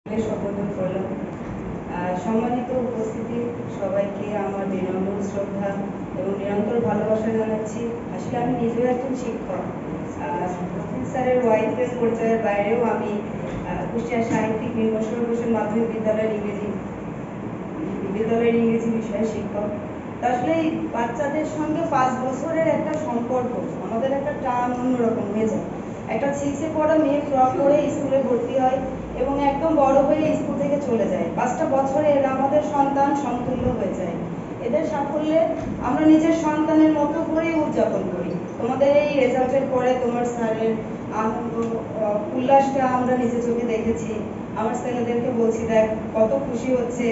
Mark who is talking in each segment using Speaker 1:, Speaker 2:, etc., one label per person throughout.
Speaker 1: শপথ করলাম। সম্মানিত উপস্থিতি সবাইকে আমার বিনম্র শ্রদ্ধা এবং নিরন্তর ভালোবাসা জানাচ্ছি। আসলে আমি নিজেও একজন শিক্ষক। স্যারের ওয়াইফের পরিচয়ের বাইরেও আমি কুষ্টিয়া সাহিত্যিক নির্বাসন হোসেন মাধ্যমিক বিদ্যালয়ের ইংরেজি বিষয়ের শিক্ষক। আসলে এই বাচ্চাদের সঙ্গে 5 বছরের একটা সম্পর্ক, আমাদের একটা টান অন্যরকম হয়ে যায়। একটা 6-এ পড়া মেয়ে ফ্রক পরে স্কুলে ভর্তি হয় এবং একদম বড় হয়ে স্কুল থেকে চলে যায়। 5টা বছরে এরা আমাদের সন্তান সমতুল্য হয়ে যায়। এদের সাফল্যে আমরা নিজের সন্তানের মতো করেই উদযাপন করি। তোমাদের এই রেজাল্টের পরে তোমার স্যারের আনন্দ উল্লাসটা আমরা নিজে চোখে দেখেছি। আমার ছেলেদেরকে বলছি, দেখ কত খুশি হচ্ছে।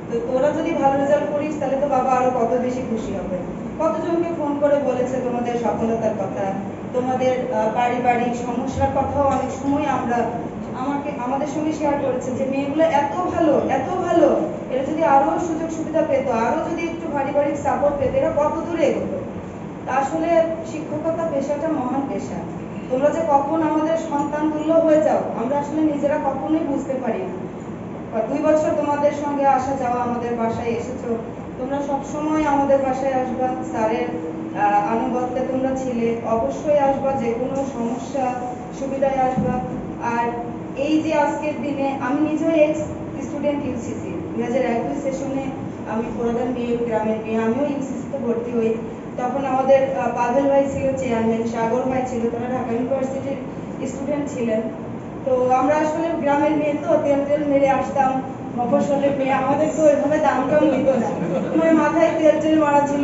Speaker 1: তো তোরা যদি ভালো রেজাল্ট করিস তাহলে তো বাবা আরো কত বেশি খুশি হবে। কতজনকে ফোন করে বলেছে তোমাদের সফলতার কথা, তোমাদের পারিবারিক সমস্যার কথাও অনেক সময় আমাদের সঙ্গে শেয়ার করেছে যে মেয়েগুলো এত ভালো, এরা যদি আরো সুযোগ সুবিধা পেত, আরো যদি একটু পারিবারিক সাপোর্ট পেত, এরা কত দূরে এগোতো। আসলে শিক্ষকতা পেশাটা মহান পেশা। তোমরা যে কখন আমাদের সন্তান তুল্য হয়ে যাও আমরা আসলে নিজেরা কখনোই বুঝতে পারি না। 2 বছর তোমাদের সঙ্গে আসা যাওয়া, আমাদের বাসায় এসেছো, তোমরা সবসময় আমাদের বাসায় আসবা, স্যারের আনুগত্যে তোমরা ছিলে, অবশ্যই আসবা, যে কোনো সমস্যা সুবিধায় আসবা। আর এই যে আজকের দিনে আমি নিজেও এক্স স্টুডেন্ট ইউসিসি 2021 সেশনে আমি প্রধান মেয়ে, গ্রামের মেয়ে, আমিও ইউসিসিতে ভর্তি হই। তখন আমাদের পাভেল ভাই ছিল চেয়ারম্যান, সাগর ভাই ছিল, তারা ঢাকা ইউনিভার্সিটির স্টুডেন্ট ছিলেন। তো আমরা আসলে গ্রামের মেয়ে, তো তেল মেরে আসতাম, মফস্বলের মেয়ে, আমাদের তো ওইভাবে দামটাও দিত না। মানে মাথায় তেল মারা ছিল,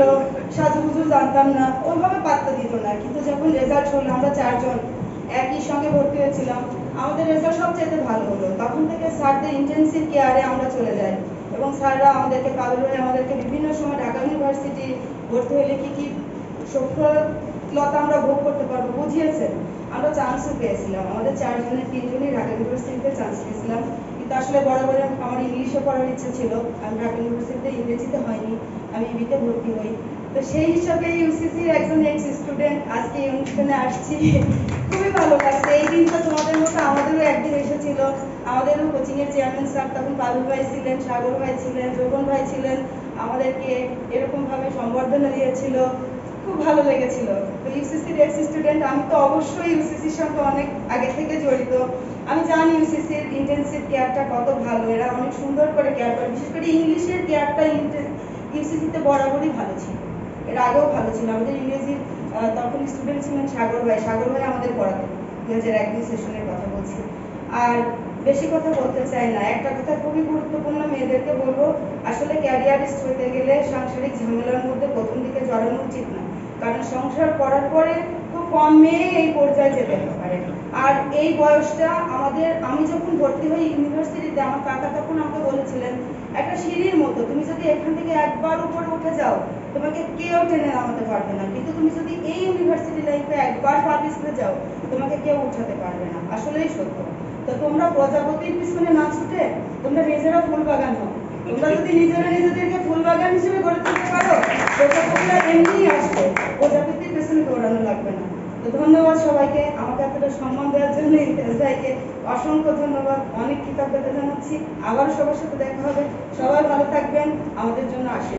Speaker 1: সাজুগুজু জানতাম না, ওইভাবে পাত্তা দিত না। কিন্তু যখন রেজাল্ট হলো, আমরা 4 জন একই সঙ্গে ভর্তি হয়েছিলাম, আমাদের রেজাল্ট সবচেয়ে ভালো হলো। তখন থেকে স্যারদের ইন্টেনসিভ কেয়ারে আমরা চলে যাই এবং স্যাররা আমাদেরকে আমাদেরকে বিভিন্ন সময় ঢাকা ইউনিভার্সিটি ভর্তি হলে কি সফলতা আমরা ভোগ করতে পারবো বুঝিয়েছেন। আমরা চান্সও পেয়েছিলাম, আমাদের 4 জনের 3 জনই ঢাকা ইউনিভার্সিটিতে চান্স পেয়েছিলাম। কিন্তু আসলে বরাবর আমার ইংলিশে পড়ার ইচ্ছা ছিল, আমি ঢাকা ইউনিভার্সিটিতে ইংরেজিতে হয়নি, আমি ইবিতে ভর্তি হই। তো সেই হিসাবে ইউসিসির একজন এক্স স্টুডেন্ট আজকে এই অনুষ্ঠানে আসছি, খুবই ভালো লাগছে। এই দিনটা তোমাদের মতো আমাদেরও একদিন এসেছিল। আমাদেরও কোচিং এর চেয়ারম্যান স্যার তখন পারুল ভাই ছিলেন, সাগর ভাই ছিলেন, যোগন ভাই ছিলেন, আমাদেরকে এরকম ভাবে সম্বর্ধনা দিয়েছিল, খুব ভালো লেগেছিল। তো ইউসিসির এক্স স্টুডেন্ট, আমি তো অবশ্যই ইউসিসির সঙ্গে অনেক আগে থেকে জড়িত। আমি জানি ইউসিসির ইন্টেনসিভ কেয়ারটা কত ভালো, এরা অনেক সুন্দর করে কেয়ার করে। বিশেষ করে ইংলিশের কেয়ারটা ইউসিসিতে বরাবরই ভালো ছিল, এর আগেও ভালো ছিল। আমাদের ইংরেজির তখন স্টুডেন্ট ছিলেন সাগর ভাই আমাদের পড়াতেন। 2001 সেশনের কথা বলছি। আর বেশি কথা বলতে চাই না, একটা কথা খুবই গুরুত্বপূর্ণ মেয়েদেরকে বলবো, আসলে ক্যারিয়ারিস্ট হতে গেলে সাংসারিক ঝামেলার মধ্যে প্রথম দিকে জড়ানো উচিত না। কারণ সংসার করার পরে খুব কম মেয়ে এই পর্যায়ে যেতে পারে। আর এই বয়সটা আমি যখন ভর্তি হই ইউনিভার্সিটিতে, আমার কাকা তখন আমাকে বলেছিলেন, একটা সিঁড়ির মতো, তুমি যদি এখান থেকে একবার উপরে উঠে যাও তোমাকে কেউ টেনে নামাতে পারবে না, কিন্তু তুমি যদি এই ইউনিভার্সিটি লাইফে একবার সার্ভিস করে যাও তোমাকে কেউ উঠাতে পারবে না। আসলেই সত্য। তো তোমরা প্রজাপতির পিছনে না ছুটে তোমরা নিজেরা ফুল বাগান হও। তোমরা যদি নিজেদেরকে ফুল বাগান হিসেবে গড়ে তুলতে পারো, প্রজাপতিরা এমনিই আসবে, প্রজাপতির পেছনে দৌড়ানো লাগবে না। তো ধন্যবাদ সবাইকে, আমাকে এতটা সম্মান দেওয়ার জন্য ইমতিয়াজ ভাইকে অসংখ্য ধন্যবাদ, অনেক কৃতজ্ঞতা জানাচ্ছি। আবার সবার সাথে দেখা হবে, সবাই ভালো থাকবেন, আমাদের জন্য আশীর্বাদ।